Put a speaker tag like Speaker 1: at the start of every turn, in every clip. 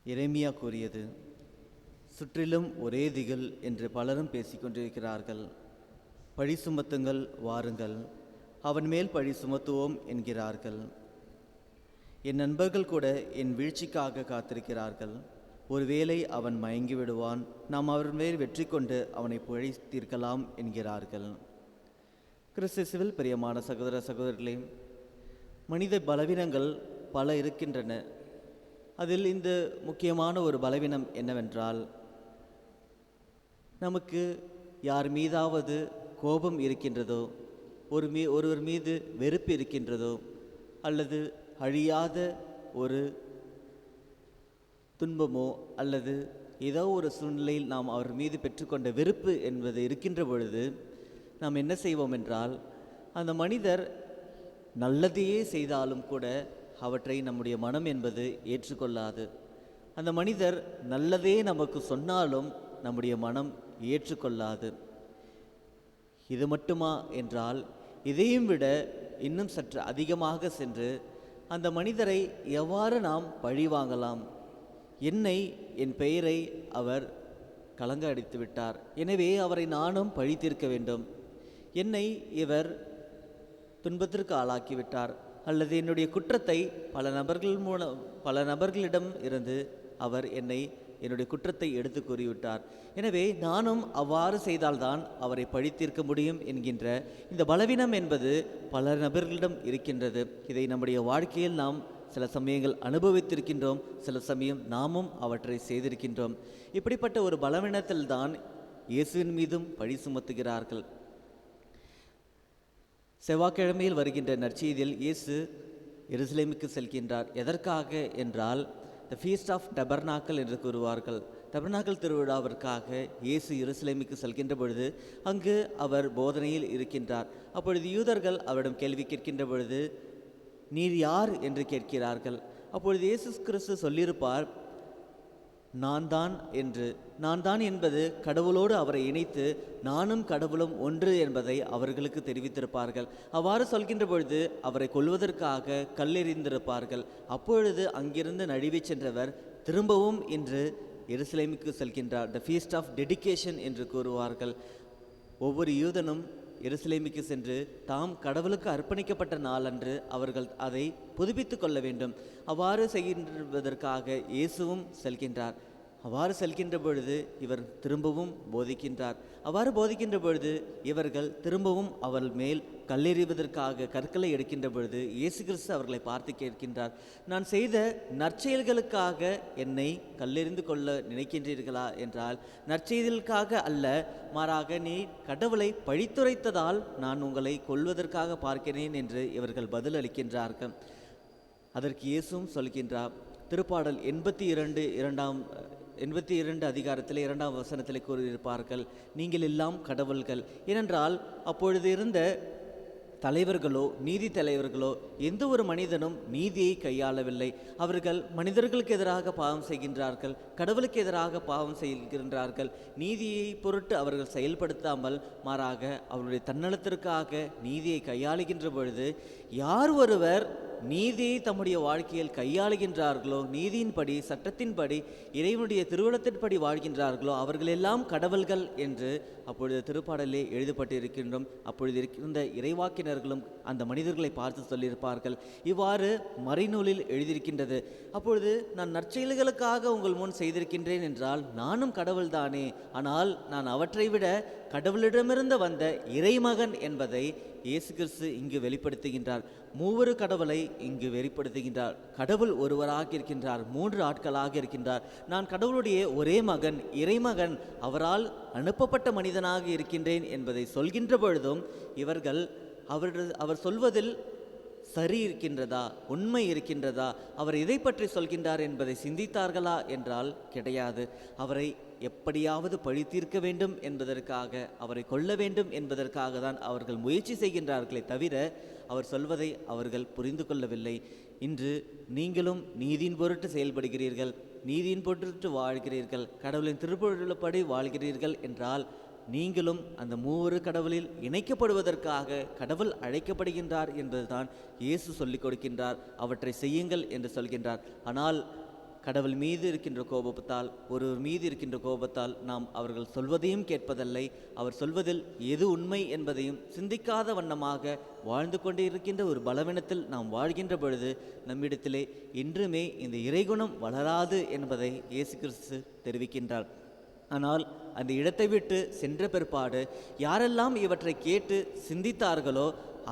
Speaker 1: எரேமியா கூறியது, சுற்றிலும் ஒரே திகில் என்று பலரும் பேசிக்கொண்டிருக்கிறார்கள். பழி சுமத்துங்கள், வாருங்கள், அவன் மேல் பழி சுமத்துவோம் என்கிறார்கள். என் நண்பர்கள் கூட என் வீழ்ச்சிக்காக காத்திருக்கிறார்கள். ஒருவேளை அவன் மயங்கி விடுவான், நாம் அவன் மேல் வெற்றி கொண்டு அவனை பழி தீர்க்கலாம் என்கிறார்கள். கிறிஸ்துவில் பிரியமான சகோதர சகோதரர்களே, மனித பலவீனங்கள் பல இருக்கின்றன. அதில் இந்த முக்கியமான ஒரு பலவீனம் என்னவென்றால், நமக்கு யார் மீதாவது கோபம் இருக்கின்றதோ, ஒருவர் மீது வெறுப்பு இருக்கின்றதோ, அல்லது அழியாத ஒரு துன்பமோ அல்லது ஏதோ ஒரு சூழ்நிலையில் நாம் அவர் மீது பெற்றுக்கொண்ட வெறுப்பு என்பது இருக்கின்ற பொழுது நாம் என்ன செய்வோம் என்றால், அந்த மனிதர் நல்லதையே செய்தாலும் கூட அவற்றை நம்முடைய மனம் என்பது ஏற்றுக்கொள்ளாது. அந்த மனிதர் நல்லதே நமக்கு சொன்னாலும் நம்முடைய மனம் ஏற்றுக்கொள்ளாது. இது மட்டுமா என்றால், இதையும் விட இன்னும் சற்று அதிகமாக சென்று அந்த மனிதரை எவ்வாறு நாம் பழி வாங்கலாம்? என் பெயரை அவர் கலங்க அடித்து விட்டார், எனவே அவரை நானும் பழி தீர்க்க வேண்டும். என்னை இவர் துன்பத்திற்கு ஆளாக்கிவிட்டார், அல்லது என்னுடைய குற்றத்தை பல நபர்களிடம் இருந்து அவர் என்னுடைய குற்றத்தை எடுத்து கூறிவிட்டார், எனவே நானும் அவ்வாறு செய்தால்தான் அவரை பழி தீர்க்க முடியும் என்கின்ற இந்த பலவீனம் என்பது பல நபர்களிடம் இருக்கின்றது. இதை நம்முடைய வாழ்க்கையில் நாம் சில சமயங்கள் அனுபவித்திருக்கின்றோம், சில சமயம் நாமும் அவற்றை செய்திருக்கின்றோம். இப்படிப்பட்ட ஒரு பலவீனத்தில்தான் இயேசுவின் மீதும் பழி சுமத்துகிறார்கள். செவ்வாய்க்கிழமையில் வருகின்ற நற்செய்தியில் இயேசு எருசலேமுக்கு செல்கின்றார். எதற்காக என்றால், த ஃபீஸ்ட் ஆஃப் டபர்னாக்கல் என்று கூறுவார்கள். டபர்னாக்கல் திருவிழாவிற்காக இயேசு எருசலேமுக்கு செல்கின்ற பொழுது அங்கு அவர் போதனையில் இருக்கின்றார். அப்பொழுது யூதர்கள் அவரிடம் கேள்வி கேட்கின்ற பொழுது, நீர் யார் என்று கேட்கிறார்கள். அப்பொழுது இயேசு கிறிஸ்து சொல்லியிருப்பார், நான் தான் என்பது கடவுளோடு அவரை இணைத்து நானும் கடவுளும் ஒன்று என்பதை அவர்களுக்கு தெரிவித்திருப்பார்கள். அவ்வாறு சொல்கின்ற பொழுது அவரை கொல்வதற்காக கல்லெறிந்திருப்பார்கள். அப்பொழுது அங்கிருந்து நழுவி சென்றவர் திரும்பவும் இன்று எருசலேமுக்கு செல்கின்றார். த ஃபீஸ்ட் ஆஃப் டெடிகேஷன் என்று கூறுவார்கள். ஒவ்வொரு யூதனும் எருசலேமுக்கு சென்று தாம் கடவுளுக்கு அர்ப்பணிக்கப்பட்ட நாளன்று அவர்கள் அதை புதுப்பித்து கொள்ள வேண்டும். அவ்வாறு செய்கின்றதற்காக இயேசுவும் செல்கின்றார். அவ்வாறு செல்கின்ற பொழுது இவர் திரும்பவும் போதிக்கின்றார். அவ்வாறு போதிக்கின்ற பொழுது இவர்கள் திரும்பவும் அவர் மேல் கல்லெறிவதற்காக கற்களை எடுக்கின்ற பொழுது இயேசு கிறிஸ்து அவர்களை பார்த்து கேட்கின்றார், நான் செய்த நற்செயல்களுக்காக என்னை கல்லெறிந்து கொள்ள நினைக்கின்றீர்களா என்றால், நற்செயல்களுக்காக அல்ல, மாறாக நீ கடவுளை பழித்துரைத்ததால் நான் உங்களை கொல்வதற்காக பார்க்கிறேன் என்று இவர்கள் பதில் அளிக்கின்றார்கள். அதற்கு இயேசுவும் சொல்கின்றார். திருப்பாடல் 82 அதிகாரத்தில் 2ஆம் வசனத்தில் கூறியிருப்பார்கள், நீங்கள் எல்லாம் கடவுள்கள். ஏனென்றால் அப்பொழுது இருந்த தலைவர்களோ நீதி தலைவர்களோ எந்த ஒரு மனிதனும் நீதியை கையாளவில்லை. அவர்கள் மனிதர்களுக்கு எதிராக பாவம் செய்கின்றார்கள், கடவுளுக்கு எதிராக பாவம் செய்கின்றார்கள். நீதியை பொருட்டு அவர்கள் செயல்படுத்தாமல் மாறாக அவருடைய தன்னலத்திற்காக நீதியை கையாளுகின்ற பொழுது, யார் ஒருவர் நீதியை தம்முடைய வாழ்க்கையில் கையாளுகின்றார்களோ, நீதியின்படி சட்டத்தின்படி இறைவனுடைய திருவுளத்தின்படி வாழ்கின்றார்களோ அவர்களெல்லாம் கடவுள்கள் என்று அப்பொழுது திருப்பாடலே எழுதப்பட்டு இருக்கின்றோம். அப்பொழுது இருக்கின்ற இறைவாக்கினர்களும் அந்த மனிதர்களை பார்த்து சொல்லியிருப்பார்கள். இவ்வாறு மறைநூலில் எழுதியிருக்கின்றது. அப்பொழுது நான் நற்செயல்களுக்காக உங்கள் முன் செய்திருக்கின்றேன் என்றால் நானும் கடவுள்தானே, ஆனால் நான் அவற்றை விட கடவுளிடமிருந்து வந்த இறைமகன் என்பதை இயேசு கிறிஸ்து இங்கு வெளிப்படுத்துகின்றார். மூவரு கடவுளை இங்கு வெளிப்படுத்துகின்றார். கடவுள் ஒருவராக இருக்கின்றார், 3 ஆட்களாக இருக்கின்றார். நான் கடவுளுடைய ஒரே மகன், இறைமகன், அவரால் அனுப்பப்பட்ட மனிதனாக இருக்கின்றேன் என்பதை சொல்கின்ற பொழுதும் இவர்கள் அவர் சொல்வதில் சரி இருக்கின்றதா, உண்மை இருக்கின்றதா, அவர் எதை பற்றி சொல்கின்றார் என்பதை சிந்தித்தார்களா என்றால் கிடையாது. அவரை எப்படியாவது பழி தீர்க்க வேண்டும் என்பதற்காக, அவரை கொல்ல வேண்டும் என்பதற்காக தான் அவர்கள் முயற்சி செய்கின்றார்களே தவிர அவர் சொல்வதை அவர்கள் புரிந்து கொள்ளவில்லை. இன்று நீங்களும் நீதியின் பொருட்டு செயல்படுகிறீர்கள், நீதியின் பொருட்டு வாழ்கிறீர்கள், கடவுளின் திருப்பொருள்படி வாழ்கிறீர்கள் என்றால் நீங்களும் அந்த மூவரு கடவுளில் இணைக்கப்படுவதற்காக கடவுள் அழைக்கப்படுகின்றார் என்பதுதான் இயேசு சொல்லிக் கொடுக்கின்றார். அவற்றை செய்யுங்கள் என்று சொல்கின்றார். ஆனால் கடவுள் மீது இருக்கின்ற கோபத்தால், ஒருவர் மீது இருக்கின்ற கோபத்தால் நாம் அவர்கள் சொல்வதையும் கேட்பதில்லை, அவர் சொல்வதில் எது உண்மை என்பதையும் சிந்திக்காத வண்ணமாக வாழ்ந்து கொண்டு இருக்கின்ற ஒரு பலவீனத்தில் நாம் வாழ்கின்ற பொழுது நம்மிடத்திலே என்றுமே இந்த இறைகுணம் வளராது என்பதை இயேசு கிறிஸ்து தெரிவிக்கின்றார். ஆனால் அந்த இடத்தை விட்டு சென்ற பிற்பாடு யாரெல்லாம் இவற்றை கேட்டு சிந்தித்தார்களோ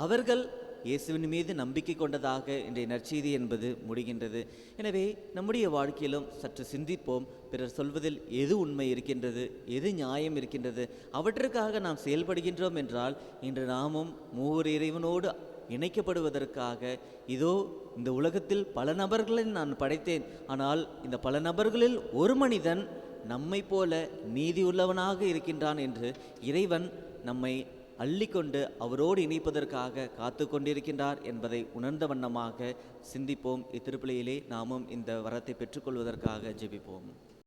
Speaker 1: அவர்கள் இயேசுவின் மீது நம்பிக்கை கொண்டதாக இன்றைய நற்செய்தி என்பது முடிகின்றது. எனவே நம்முடைய வாழ்க்கையிலும் சற்று சிந்திப்போம். பிறர் சொல்வதில் எது உண்மை இருக்கின்றது, எது நியாயம் இருக்கின்றது, அவற்றுக்காக நாம் செயல்படுகின்றோம் என்றால் இன்று நாமும் மூவர் இறைவனோடு இணைக்கப்படுவதற்காக இதோ இந்த உலகத்தில் பல நபர்களை நான் படைத்தேன், ஆனால் இந்த பல நபர்களில் ஒரு மனிதன் நம்மை போல நீதி உள்ளவனாக இருக்கின்றான் என்று இறைவன் நம்மை அள்ளிக்கொண்டு அவரோடு இணைப்பதற்காக காத்து கொண்டிருக்கின்றார் என்பதை உணர்ந்த வண்ணமாக சிந்திப்போம். இத்திருப்பலியிலே நாமும் இந்த வரத்தை பெற்றுக்கொள்வதற்காக ஜெபிப்போம்.